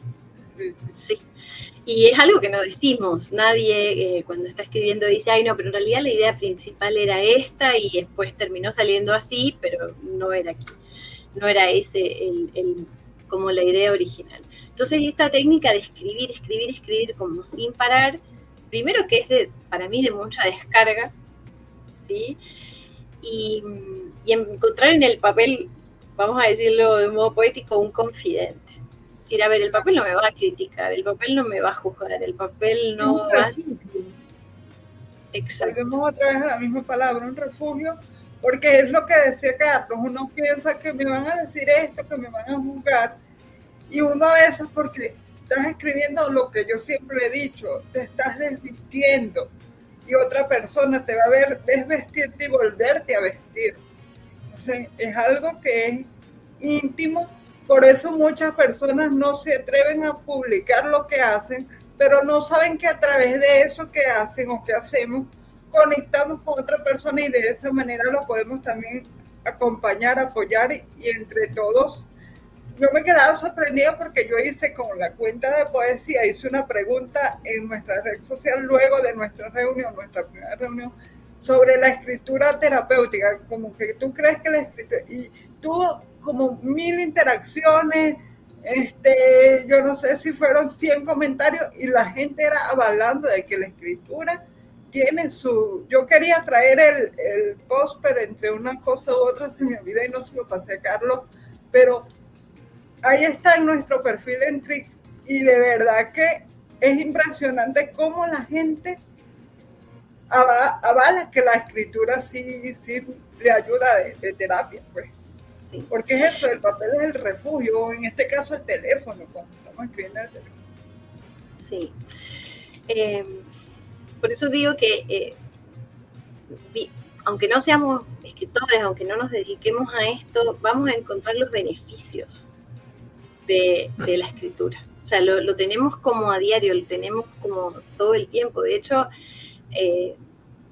Y es algo que no decimos. Nadie cuando está escribiendo dice, ay no, pero en realidad la idea principal era esta y después terminó saliendo así, pero no era aquí. No era ese como la idea original. Entonces esta técnica de escribir como sin parar, primero que es para mí de mucha descarga, ¿sí? Y encontrar en el papel, vamos a decirlo de un modo poético, un confidente. Es decir, a ver, el papel no me va a criticar, el papel no me va a juzgar, el papel no va a... Exacto. Volvemos otra vez a la misma palabra, un refugio, porque es lo que decía Carlos, uno piensa que me van a decir esto, que me van a juzgar, y uno a veces, porque estás escribiendo lo que yo siempre he dicho, te estás desvistiendo, y otra persona te va a ver desvestirte y volverte a vestir. Entonces, es algo que es íntimo, por eso muchas personas no se atreven a publicar lo que hacen, pero no saben que a través de eso que hacen o que hacemos, conectamos con otra persona y de esa manera lo podemos también acompañar, apoyar y entre todos. Yo me he quedado sorprendida porque yo hice con la cuenta de poesía, hice una pregunta en nuestra red social luego de nuestra primera reunión, sobre la escritura terapéutica, como que tú crees que la escritura, y tú como 1000 interacciones, yo no sé si fueron 100 comentarios y la gente era avalando de que la escritura tiene yo quería traer el post, pero entre una cosa u otra se me olvidó y no se lo pasé a Carlos, pero ahí está en nuestro perfil en Trix y de verdad que es impresionante cómo la gente avala que la escritura sí le ayuda de terapia, pues. Porque es eso, el papel es el refugio, en este caso el teléfono, cuando estamos escribiendo en el teléfono. Sí. Por eso digo que aunque no seamos escritores, aunque no nos dediquemos a esto, vamos a encontrar los beneficios de la escritura. O sea, lo tenemos como a diario, lo tenemos como todo el tiempo. De hecho,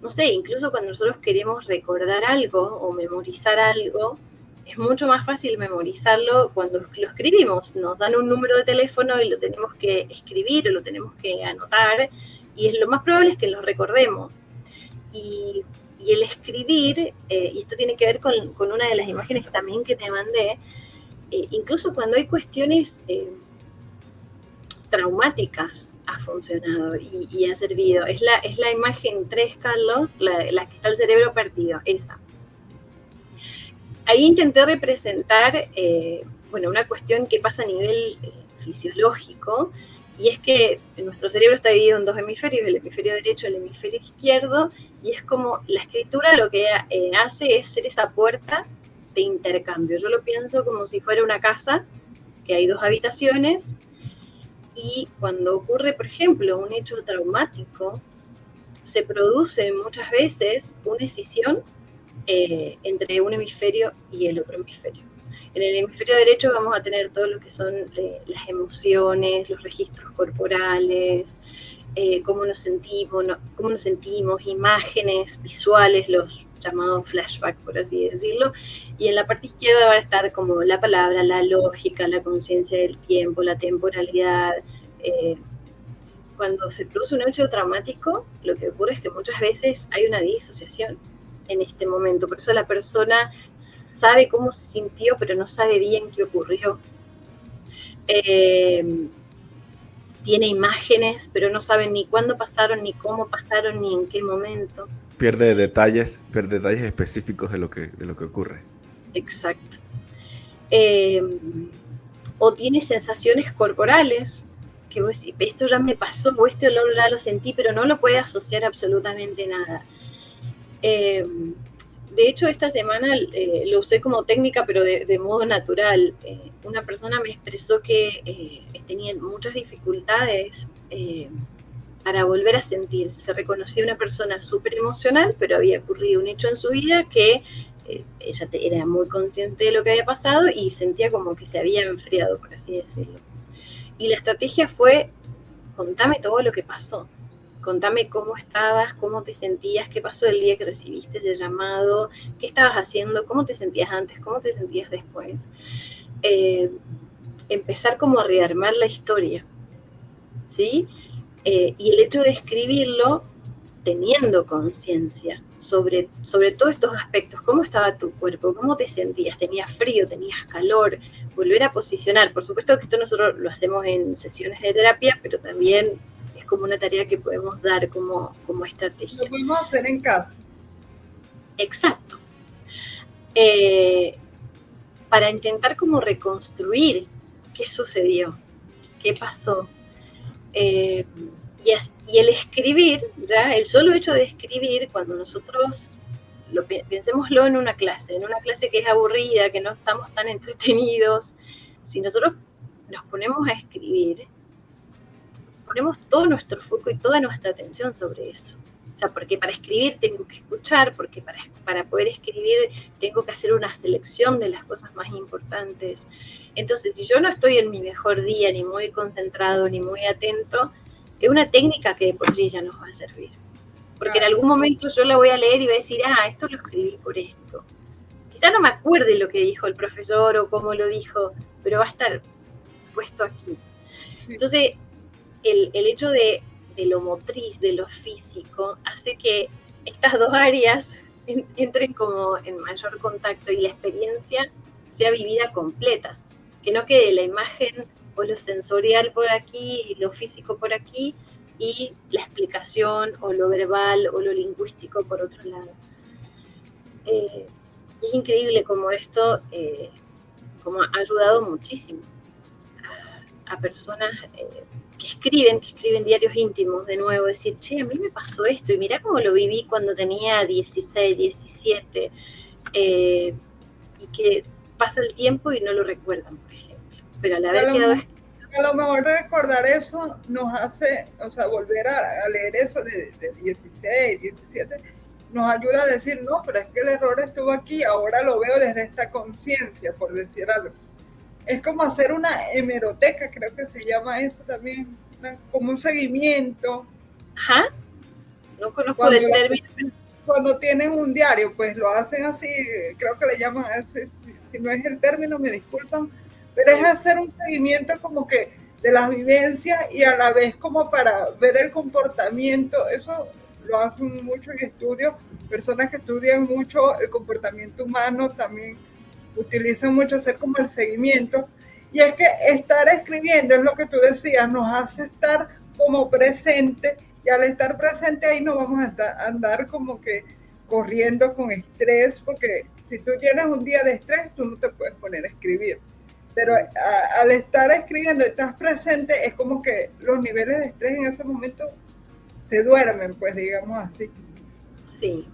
no sé, incluso cuando nosotros queremos recordar algo o memorizar algo, es mucho más fácil memorizarlo cuando lo escribimos. Nos dan un número de teléfono y lo tenemos que escribir o lo tenemos que anotar, y lo más probable es que lo recordemos. Y el escribir, y esto tiene que ver con una de las imágenes también que te mandé, incluso cuando hay cuestiones traumáticas, ha funcionado y ha servido. Es la imagen 3, Carlos, la que está el cerebro partido, esa. Ahí intenté representar, una cuestión que pasa a nivel fisiológico, y es que nuestro cerebro está dividido en 2 hemisferios, el hemisferio derecho y el hemisferio izquierdo, y es como la escritura lo que hace es ser esa puerta de intercambio. Yo lo pienso como si fuera una casa, que hay 2 habitaciones, y cuando ocurre, por ejemplo, un hecho traumático, se produce muchas veces una escisión entre un hemisferio y el otro hemisferio. En el hemisferio derecho vamos a tener todo lo que son las emociones, los registros corporales, cómo nos sentimos, imágenes visuales, los llamados flashbacks, por así decirlo, y en la parte izquierda va a estar como la palabra, la lógica, la conciencia del tiempo, la temporalidad. Cuando se produce un hecho traumático, lo que ocurre es que muchas veces hay una disociación en este momento, por eso la persona sabe cómo se sintió, pero no sabe bien qué ocurrió. Tiene imágenes, pero no sabe ni cuándo pasaron, ni cómo pasaron, ni en qué momento. Pierde detalles específicos de lo que ocurre. Exacto. O tiene sensaciones corporales, que vos decís, esto ya me pasó, o esto ya lo sentí, pero no lo puede asociar absolutamente nada. De hecho, esta semana lo usé como técnica, pero de modo natural. Una persona me expresó que tenía muchas dificultades para volver a sentir. Se reconocía una persona súper emocional, pero había ocurrido un hecho en su vida que ella era muy consciente de lo que había pasado y sentía como que se había enfriado, por así decirlo. Y la estrategia fue, contame todo lo que pasó. Contame cómo estabas, cómo te sentías, qué pasó el día que recibiste ese llamado, qué estabas haciendo, cómo te sentías antes, cómo te sentías después. Empezar como a rearmar la historia, ¿sí? Y el hecho de escribirlo teniendo conciencia sobre todos estos aspectos, cómo estaba tu cuerpo, cómo te sentías, tenías frío, tenías calor, volver a posicionar. Por supuesto que esto nosotros lo hacemos en sesiones de terapia, pero también es como una tarea que podemos dar como estrategia. Lo podemos hacer en casa. Exacto. Para intentar como reconstruir qué sucedió, qué pasó. Y el escribir, ya el solo hecho de escribir, cuando nosotros pensémoslo en una clase que es aburrida, que no estamos tan entretenidos, si nosotros nos ponemos a escribir, ponemos todo nuestro foco y toda nuestra atención sobre eso. O sea, porque para escribir tengo que escuchar, porque para poder escribir tengo que hacer una selección de las cosas más importantes. Entonces, si yo no estoy en mi mejor día, ni muy concentrado, ni muy atento, es una técnica que de por sí ya nos va a servir. Porque en algún momento yo la voy a leer y voy a decir, esto lo escribí por esto. Quizá no me acuerde lo que dijo el profesor o cómo lo dijo, pero va a estar puesto aquí. Sí. Entonces, el hecho de lo motriz, de lo físico, hace que estas dos áreas entren como en mayor contacto y la experiencia sea vivida completa, que no quede la imagen o lo sensorial por aquí, lo físico por aquí, y la explicación o lo verbal o lo lingüístico por otro lado. Es increíble como esto como ha ayudado muchísimo a personas que escriben diarios íntimos, de nuevo, decir, che, a mí me pasó esto, y mirá cómo lo viví cuando tenía 16, 17, y que pasa el tiempo y no lo recuerdan, por ejemplo. Pero al haber quedado... A lo mejor recordar eso nos hace, o sea, volver a leer eso de 16, 17, nos ayuda a decir, no, pero es que el error estuvo aquí, ahora lo veo desde esta conciencia, por decir algo. Es como hacer una hemeroteca, creo que se llama eso también, como un seguimiento. Ajá, no conozco el término. Cuando tienen un diario, pues lo hacen así, creo que le llaman así, si no es el término, me disculpan, pero es hacer un seguimiento como que de las vivencias y a la vez como para ver el comportamiento. Eso lo hacen mucho en estudios, personas que estudian mucho el comportamiento humano también utilizan mucho hacer como el seguimiento. Y es que estar escribiendo, es lo que tú decías, nos hace estar como presente, y al estar presente ahí no vamos a andar como que corriendo con estrés, porque si tú tienes un día de estrés, tú no te puedes poner a escribir. Pero al estar escribiendo y estás presente, es como que los niveles de estrés en ese momento se duermen, pues digamos así. Sí,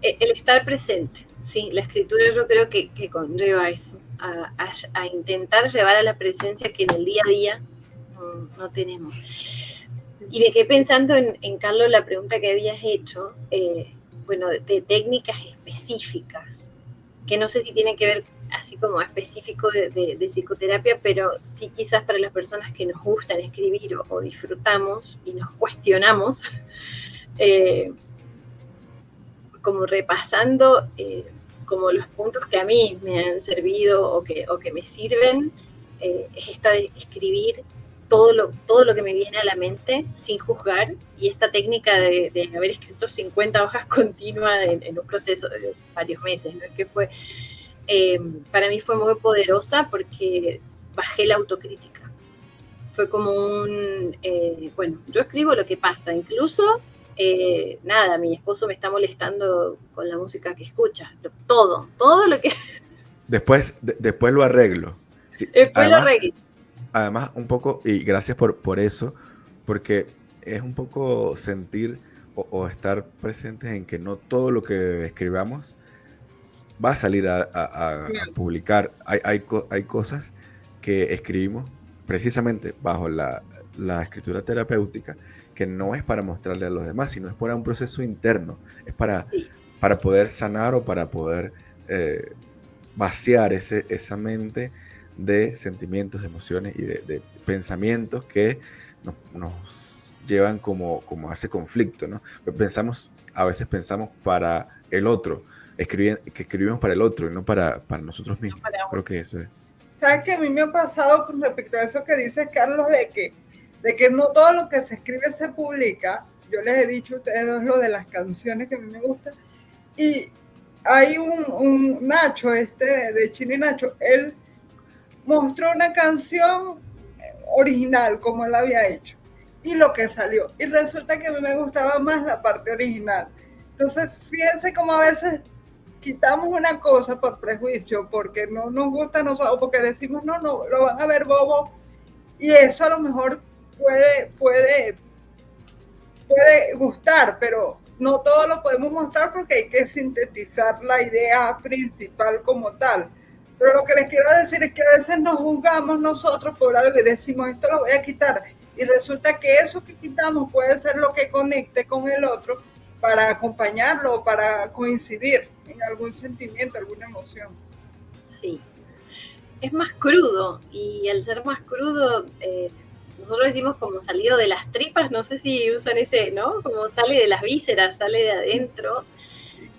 el estar presente, sí, la escritura yo creo que conlleva eso, a intentar llevar a la presencia que en el día a día no tenemos. Y me quedé pensando en Carlos, la pregunta que habías hecho, bueno, de técnicas específicas, que no sé si tienen que ver así como específico de psicoterapia, pero sí quizás para las personas que nos gustan escribir o disfrutamos y nos cuestionamos, como repasando como los puntos que a mí me han servido o que me sirven, es esta de escribir todo lo que me viene a la mente sin juzgar, y esta técnica de haber escrito 50 hojas continuas en un proceso de varios meses, ¿no? Que fue, para mí fue muy poderosa porque bajé la autocrítica. Fue como bueno, yo escribo lo que pasa, incluso, nada, mi esposo me está molestando con la música que escucha, todo lo que... Después lo arreglo. Sí, después lo arreglo. Además, un poco, y gracias por eso, porque es un poco sentir o estar presentes en que no todo lo que escribamos va a salir a publicar. Hay cosas que escribimos precisamente bajo la escritura terapéutica, que no es para mostrarle a los demás, sino es para un proceso interno, es para poder sanar o para poder vaciar esa mente de sentimientos, de emociones y de pensamientos que nos llevan como a ese conflicto, ¿no? A veces pensamos para el otro, que escribimos para el otro y no para nosotros mismos. Creo que eso es. ¿Sabes qué? A mí me ha pasado con respecto a eso que dice Carlos, de que no todo lo que se escribe se publica. Yo les he dicho a ustedes dos lo de las canciones que a mí me gustan, y hay un Nacho, de Chini Nacho, él mostró una canción original como él había hecho y lo que salió, y resulta que a mí me gustaba más la parte original. Entonces fíjense cómo a veces quitamos una cosa por prejuicio, porque no nos gusta a nosotros, o porque decimos no, lo van a ver bobo, y eso a lo mejor puede gustar, pero no todo lo podemos mostrar porque hay que sintetizar la idea principal como tal. Pero lo que les quiero decir es que a veces nos juzgamos nosotros por algo y decimos, esto lo voy a quitar, y resulta que eso que quitamos puede ser lo que conecte con el otro para acompañarlo, para coincidir en algún sentimiento, alguna emoción. Sí, es más crudo, y al ser más crudo, nosotros decimos como salido de las tripas, no sé si usan ese, ¿no? Como sale de las vísceras, sale de adentro,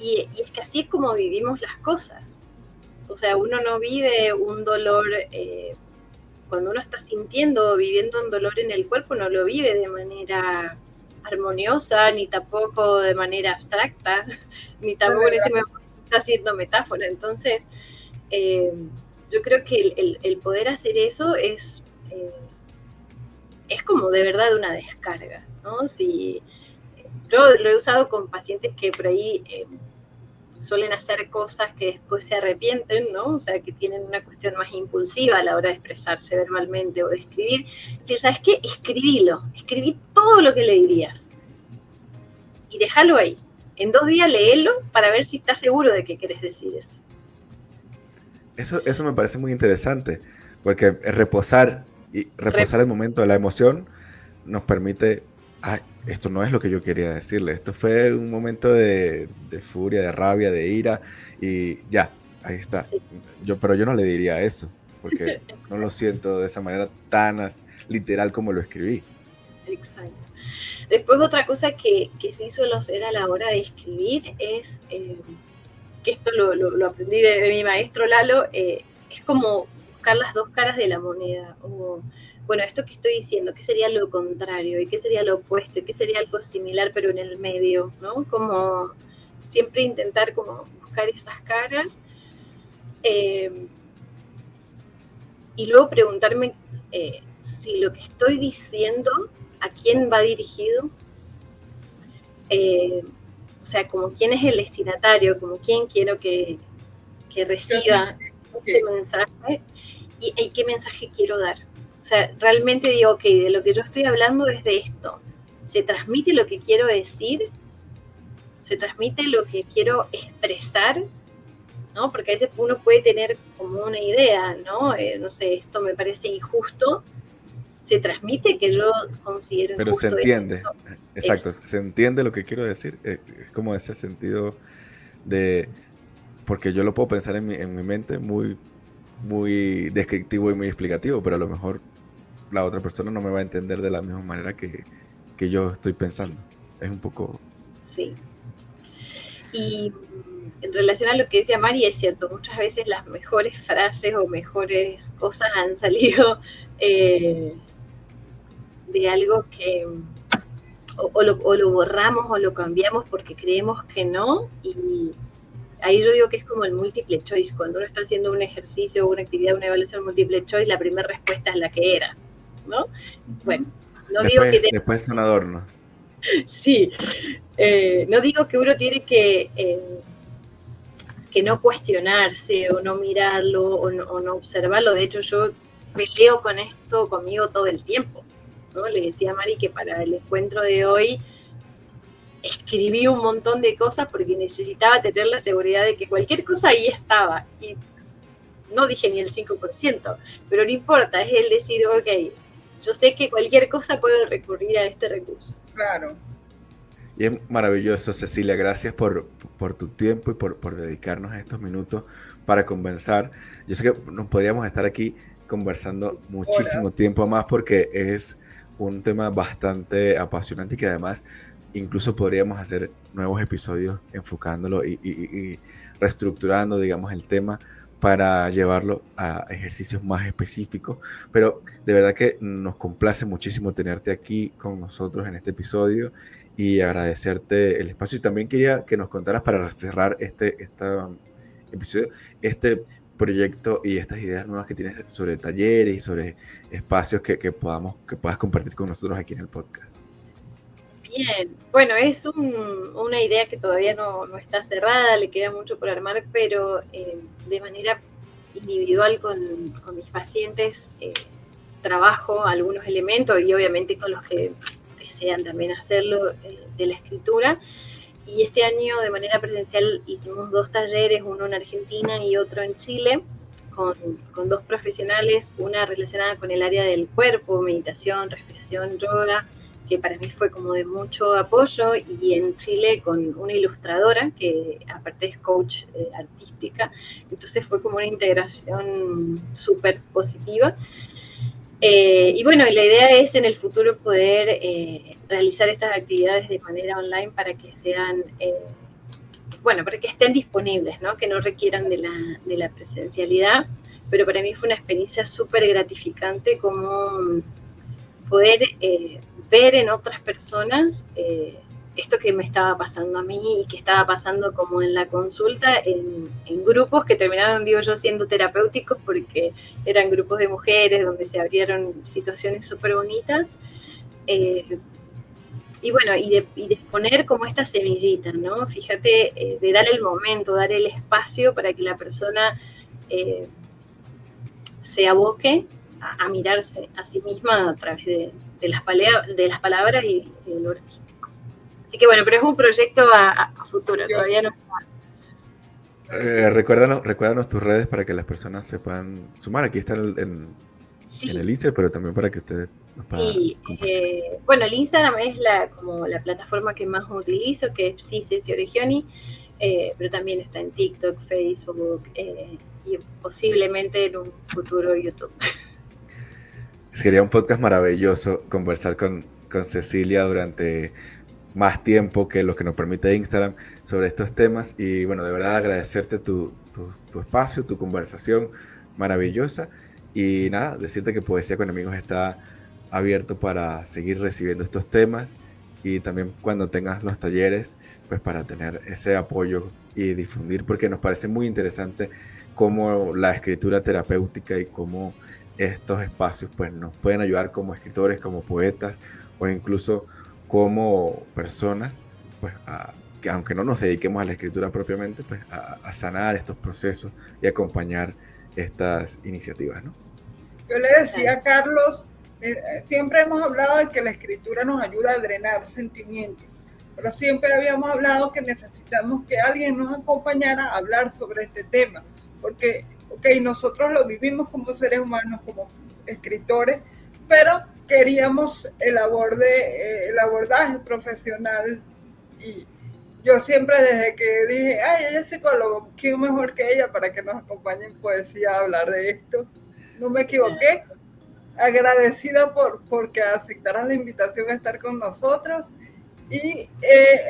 y es que así es como vivimos las cosas. O sea, uno no vive un dolor, cuando uno está sintiendo o viviendo un dolor en el cuerpo, no lo vive de manera armoniosa, ni tampoco de manera abstracta, ni tampoco en ese momento está haciendo metáfora. Entonces, yo creo que el poder hacer eso es como de verdad una descarga, ¿no? Si, yo lo he usado con pacientes que por ahí suelen hacer cosas que después se arrepienten, ¿no? O sea, que tienen una cuestión más impulsiva a la hora de expresarse verbalmente o de escribir. Si ¿sabes qué? Escribí todo lo que le dirías y déjalo ahí. En 2 días léelo para ver si estás seguro de que querés decir eso. Eso me parece muy interesante, porque reposar el momento de la emoción nos permite, esto no es lo que yo quería decirle, esto fue un momento de furia, de rabia, de ira, y ya, ahí está. Sí. Pero yo no le diría eso, porque no lo siento de esa manera tan literal como lo escribí. Exacto. Después otra cosa que sí suelo hacer a la hora de escribir es, que esto lo aprendí de mi maestro Lalo, es como buscar las 2 caras de la moneda, o bueno, esto que estoy diciendo, ¿qué sería lo contrario? ¿Y qué sería lo opuesto? ¿Y qué sería algo similar pero en el medio? ¿No? Como siempre intentar como buscar esas caras. Y luego preguntarme si lo que estoy diciendo, ¿a quién va dirigido? O sea, como quién es el destinatario, como quién quiero que reciba este mensaje y qué mensaje quiero dar. O sea, realmente digo, ok, de lo que yo estoy hablando es de esto. ¿Se transmite lo que quiero decir? ¿Se transmite lo que quiero expresar? ¿No? Porque a veces uno puede tener como una idea, ¿no? No sé, esto me parece injusto. ¿Se transmite que yo considero pero injusto? Se entiende, exacto, se entiende lo que quiero decir, es como ese sentido de, porque yo lo puedo pensar en mi mente muy, muy descriptivo y muy explicativo, pero a lo mejor la otra persona no me va a entender de la misma manera que yo estoy pensando. Es un poco... Sí. Y en relación a lo que decía Mari, es cierto, muchas veces las mejores frases o mejores cosas han salido de algo que o lo borramos o lo cambiamos porque creemos que no, y ahí yo digo que es como el multiple choice. Cuando uno está haciendo un ejercicio o una actividad, una evaluación multiple choice, la primera respuesta es la que era, ¿no? Bueno, no después, digo que... Después son adornos. Sí, no digo que uno tiene que no cuestionarse o no mirarlo o no observarlo. De hecho, yo peleo con esto conmigo todo el tiempo, ¿no? Le decía a Mari que para el encuentro de hoy escribí un montón de cosas porque necesitaba tener la seguridad de que cualquier cosa ahí estaba. Y no dije ni el 5%, pero no importa, es el decir, ok, yo sé que cualquier cosa puedo recurrir a este recurso. Claro. Y es maravilloso, Cecilia, gracias por tu tiempo y por dedicarnos estos minutos para conversar. Yo sé que nos podríamos estar aquí conversando muchísimo tiempo más porque es un tema bastante apasionante y que además incluso podríamos hacer nuevos episodios enfocándolo y reestructurando, digamos, el tema para llevarlo a ejercicios más específicos. Pero de verdad que nos complace muchísimo tenerte aquí con nosotros en este episodio y agradecerte el espacio. Y también quería que nos contaras para cerrar este episodio, este proyecto y estas ideas nuevas que tienes sobre talleres y sobre espacios que puedas compartir con nosotros aquí en el podcast. Bien, bueno, es una idea que todavía no está cerrada, le queda mucho por armar, pero de manera individual con mis pacientes trabajo algunos elementos y obviamente con los que desean también hacerlo de la escritura. Y este año de manera presencial hicimos 2 talleres, uno en Argentina y otro en Chile, con 2 profesionales, una relacionada con el área del cuerpo, meditación, respiración, yoga, que para mí fue como de mucho apoyo, y en Chile con una ilustradora que aparte es coach artística, entonces fue como una integración súper positiva. Y bueno, la idea es en el futuro poder realizar estas actividades de manera online para que sean, para que estén disponibles, ¿no? Que no requieran de la presencialidad, pero para mí fue una experiencia súper gratificante como poder ver en otras personas esto que me estaba pasando a mí y que estaba pasando como en la consulta en grupos que terminaron, digo yo, siendo terapéuticos porque eran grupos de mujeres donde se abrieron situaciones súper bonitas. Y bueno, y de poner como esta semillita, ¿no? Fíjate, de dar el momento, dar el espacio para que la persona se aboque a mirarse a sí misma a través de las palabras y lo artístico. Así que bueno, pero es un proyecto a futuro, todavía no está. Recuérdanos tus redes para que las personas se puedan sumar. Aquí está en el Instagram, pero también para que ustedes nos puedan compartir. Bueno, el Instagram es como la plataforma que más utilizo, que es Ceci Oregioni, pero también está en TikTok, Facebook y posiblemente en un futuro YouTube. Sería un podcast maravilloso conversar con Cecilia durante más tiempo que lo que nos permite Instagram sobre estos temas. Y bueno, de verdad agradecerte tu espacio, tu conversación maravillosa. Y nada, decirte que Poesía con Amigos está abierto para seguir recibiendo estos temas y también cuando tengas los talleres, pues para tener ese apoyo y difundir, porque nos parece muy interesante cómo la escritura terapéutica y cómo estos espacios pues nos pueden ayudar como escritores, como poetas o incluso como personas, pues que aunque no nos dediquemos a la escritura propiamente, pues a sanar estos procesos y acompañar estas iniciativas, ¿no? Yo le decía a Carlos, siempre hemos hablado de que la escritura nos ayuda a drenar sentimientos, pero siempre habíamos hablado que necesitamos que alguien nos acompañara a hablar sobre este tema, porque, nosotros lo vivimos como seres humanos, como escritores, pero queríamos el abordaje profesional y yo siempre desde que dije, ella es psicóloga, ¿quién mejor que ella para que nos acompañe en poesía a hablar de esto? No me equivoqué, agradecida porque aceptaras la invitación a estar con nosotros y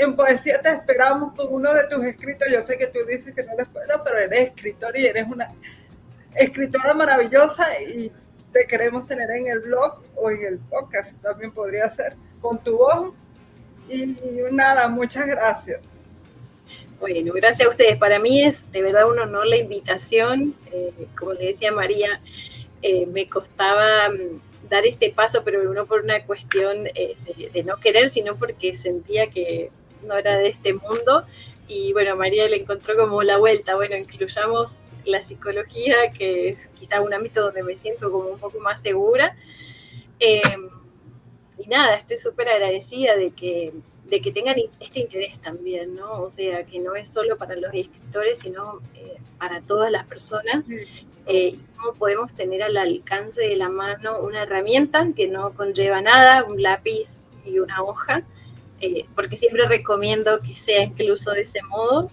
en Poesía te esperamos con uno de tus escritos. Yo sé que tú dices que no les puedo, pero eres escritor y eres una escritora maravillosa y te queremos tener en el blog o en el podcast, también podría ser, con tu voz. Y nada, muchas gracias. Bueno, gracias a ustedes. Para mí es de verdad un honor la invitación. Como le decía María, me costaba dar este paso, pero no por una cuestión de no querer, sino porque sentía que no era de este mundo. Y bueno, María le encontró como la vuelta. Bueno, incluyamos la psicología, que es quizá un ámbito donde me siento como un poco más segura. Y nada, estoy súper agradecida de que tengan este interés también, ¿no? O sea, que no es solo para los escritores, sino para todas las personas. Cómo podemos tener al alcance de la mano una herramienta que no conlleva nada, un lápiz y una hoja, porque siempre recomiendo que sea incluso de ese modo.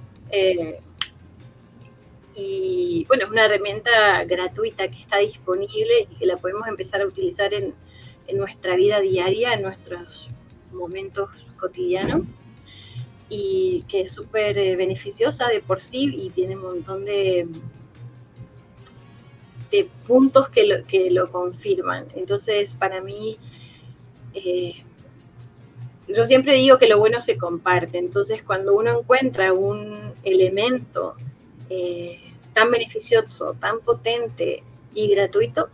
Y bueno, es una herramienta gratuita que está disponible y que la podemos empezar a utilizar en nuestra vida diaria, en nuestros momentos cotidianos, y que es súper beneficiosa de por sí y tiene un montón de puntos que lo confirman. Entonces, para mí, yo siempre digo que lo bueno se comparte. Entonces, cuando uno encuentra un elemento tan beneficioso, tan potente y gratuito,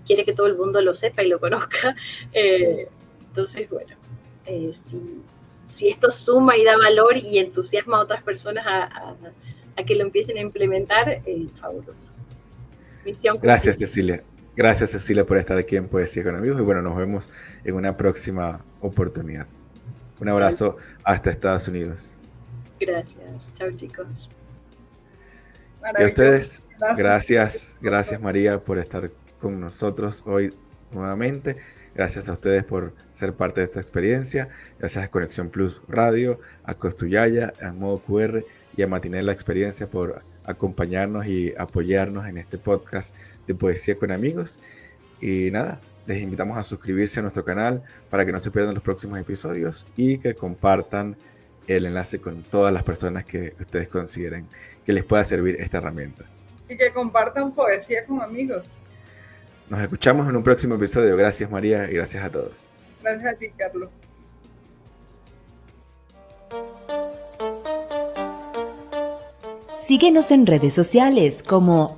quiere que todo el mundo lo sepa y lo conozca. Entonces, bueno, si esto suma y da valor y entusiasma a otras personas a que lo empiecen a implementar, fabuloso. Misión Gracias, Cecilia. Gracias, Cecilia, por estar aquí en Poesía con Amigos. Y bueno, nos vemos en una próxima oportunidad. Un abrazo hasta Estados Unidos. Gracias. Chao, chicos. Y a ustedes, gracias María por estar con nosotros hoy nuevamente. Gracias a ustedes por ser parte de esta experiencia. Gracias a Conexión Plus Radio, a Costuyaya, a Modo QR y a Matiné La Experiencia por acompañarnos y apoyarnos en este podcast de Poesía con Amigos. Y nada, les invitamos a suscribirse a nuestro canal para que no se pierdan los próximos episodios y que compartan el enlace con todas las personas que ustedes consideren que les pueda servir esta herramienta. Y que compartan Poesía con Amigos. Nos escuchamos en un próximo episodio. Gracias, María, y gracias a todos. Gracias a ti, Carlos. Síguenos en redes sociales como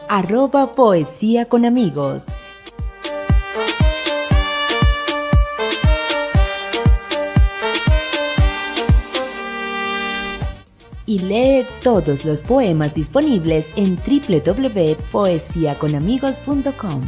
@poesíaconamigos. Y lee todos los poemas disponibles en www.poesiaconamigos.com.